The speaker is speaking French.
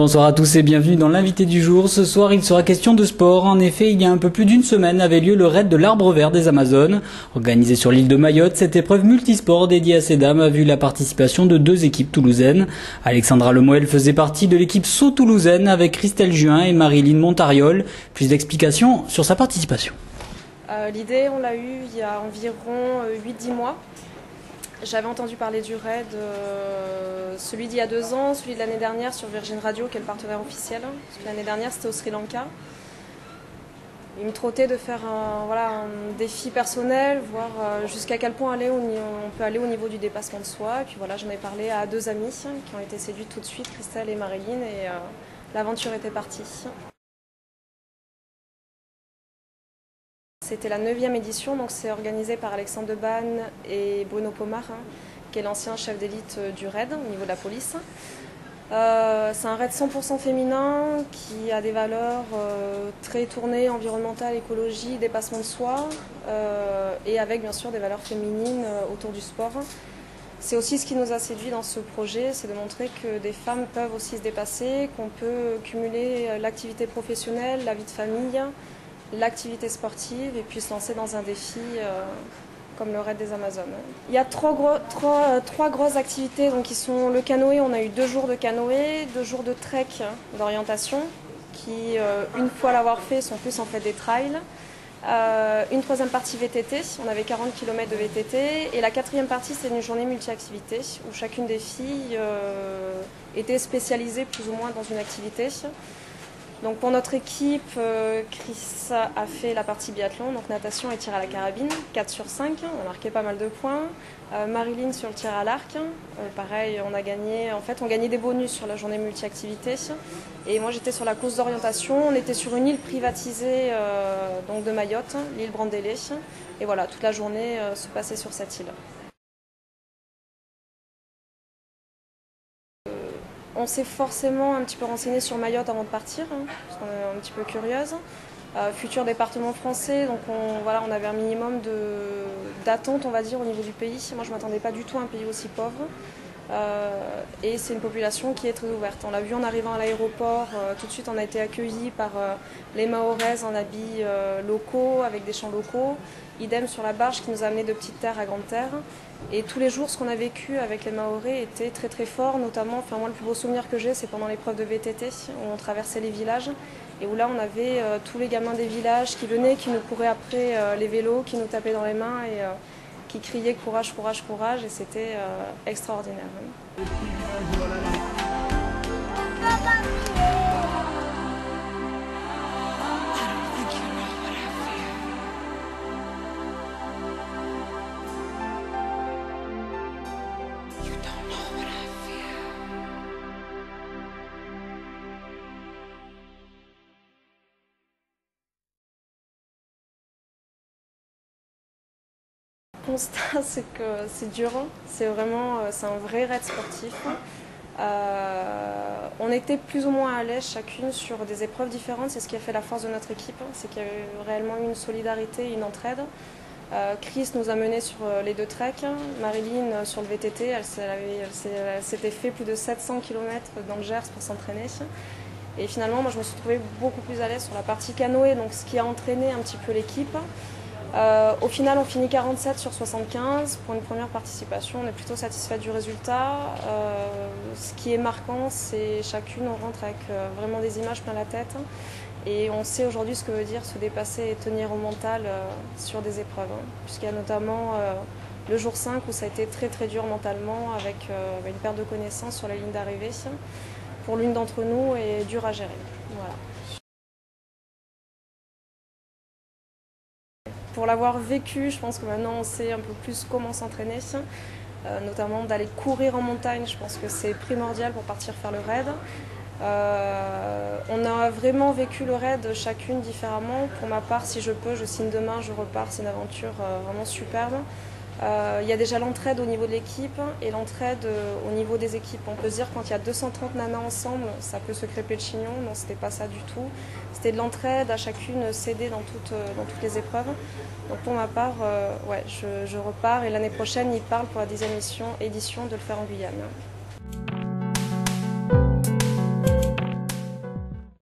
Bonsoir à tous et bienvenue dans l'invité du jour. Ce soir, il sera question de sport. En effet, il y a un peu plus d'une semaine avait lieu le raid de l'Arbre Vert des Amazones. Organisé sur l'île de Mayotte, cette épreuve multisport dédiée à ces dames a vu la participation de 2 équipes toulousaines. Alexandra Lemoel faisait partie de l'équipe saut toulousaine avec Christelle Juin et Marilyn Montariol. Plus d'explications sur sa participation. L'idée, on l'a eue il y a environ 8-10 mois. J'avais entendu parler du raid, celui d'il y a 2 ans, celui de l'année dernière sur Virgin Radio, qui est le partenaire officiel. L'année dernière, c'était au Sri Lanka. Il me trottait de faire un défi personnel, voir jusqu'à quel point on peut aller au niveau du dépassement de soi. Et puis voilà, j'en ai parlé à 2 amies qui ont été séduites tout de suite, Christelle et Marilyn, et l'aventure était partie. C'était la 9e édition, donc c'est organisé par Alexandre Debanne et Bruno Pomar, qui est l'ancien chef d'élite du raid au niveau de la police. C'est un raid 100% féminin qui a des valeurs très tournées, environnementales, écologie, dépassement de soi, et avec bien sûr des valeurs féminines autour du sport. C'est aussi ce qui nous a séduit dans ce projet, c'est de montrer que des femmes peuvent aussi se dépasser, qu'on peut cumuler l'activité professionnelle, la vie de famille, l'activité sportive et puis se lancer dans un défi comme le raid des Amazones. Il y a trois grosses activités donc, qui sont le canoë. On a eu 2 jours de canoë, 2 jours de trek d'orientation qui, une fois l'avoir fait, sont plus en fait des trails. Une 3e partie VTT, on avait 40 km de VTT. Et la 4e partie, c'est une journée multi-activité où chacune des filles était spécialisée plus ou moins dans une activité. Donc pour notre équipe, Chris a fait la partie biathlon, donc natation et tir à la carabine, 4 sur 5, on a marqué pas mal de points. Marilyn sur le tir à l'arc, pareil, on gagnait des bonus sur la journée multi-activité. Et moi j'étais sur la course d'orientation, on était sur une île privatisée donc de Mayotte, l'île Brandélé. Et voilà, toute la journée se passait sur cette île. On s'est forcément un petit peu renseigné sur Mayotte avant de partir, parce qu'on est un petit peu curieuse. Futur département français, donc on avait un minimum d'attente, on va dire, au niveau du pays. Moi, je ne m'attendais pas du tout à un pays aussi pauvre. Et c'est une population qui est très ouverte. On l'a vu en arrivant à l'aéroport, tout de suite on a été accueillis par les Mahoraises en habits locaux, avec des chants locaux. Idem sur la barge qui nous a amené de Petite Terre à Grande Terre. Et tous les jours, ce qu'on a vécu avec les Mahorais était très très fort, notamment, moi le plus beau souvenir que j'ai, c'est pendant l'épreuve de VTT, où on traversait les villages, et où là on avait tous les gamins des villages qui venaient, qui nous couraient après les vélos, qui nous tapaient dans les mains et qui criaient courage, courage, courage, et c'était extraordinaire. Le constat, c'est que c'est dur, c'est un vrai raid sportif. On était plus ou moins à l'aise chacune sur des épreuves différentes, c'est ce qui a fait la force de notre équipe, c'est qu'il y a eu réellement une solidarité, une entraide. Chris nous a menés sur les 2 treks, Marilyn sur le VTT, elle s'était fait plus de 700 km dans le Gers pour s'entraîner. Et finalement, moi je me suis trouvée beaucoup plus à l'aise sur la partie canoë, donc ce qui a entraîné un petit peu l'équipe. Au final, on finit 47 sur 75 pour une première participation. On est plutôt satisfait du résultat. Ce qui est marquant, c'est chacune, on rentre avec vraiment des images plein la tête. Et on sait aujourd'hui ce que veut dire se dépasser et tenir au mental sur des épreuves. Puisqu'il y a notamment le jour 5 où ça a été très très dur mentalement avec une perte de connaissance sur la ligne d'arrivée. Pour l'une d'entre nous et dur à gérer. Voilà. Pour l'avoir vécu, je pense que maintenant on sait un peu plus comment s'entraîner, notamment d'aller courir en montagne, je pense que c'est primordial pour partir faire le raid. On a vraiment vécu le raid chacune différemment. Pour ma part, si je peux, je signe demain, je repars, c'est une aventure vraiment superbe. Il y a déjà l'entraide au niveau de l'équipe et l'entraide au niveau des équipes. On peut se dire quand il y a 230 nanas ensemble, ça peut se crêper le chignon. Non, c'était pas ça du tout. C'était de l'entraide, à chacune s'aider dans toutes les épreuves. Donc pour ma part, je repars et l'année prochaine, il parle pour la 10e édition de le faire en Guyane.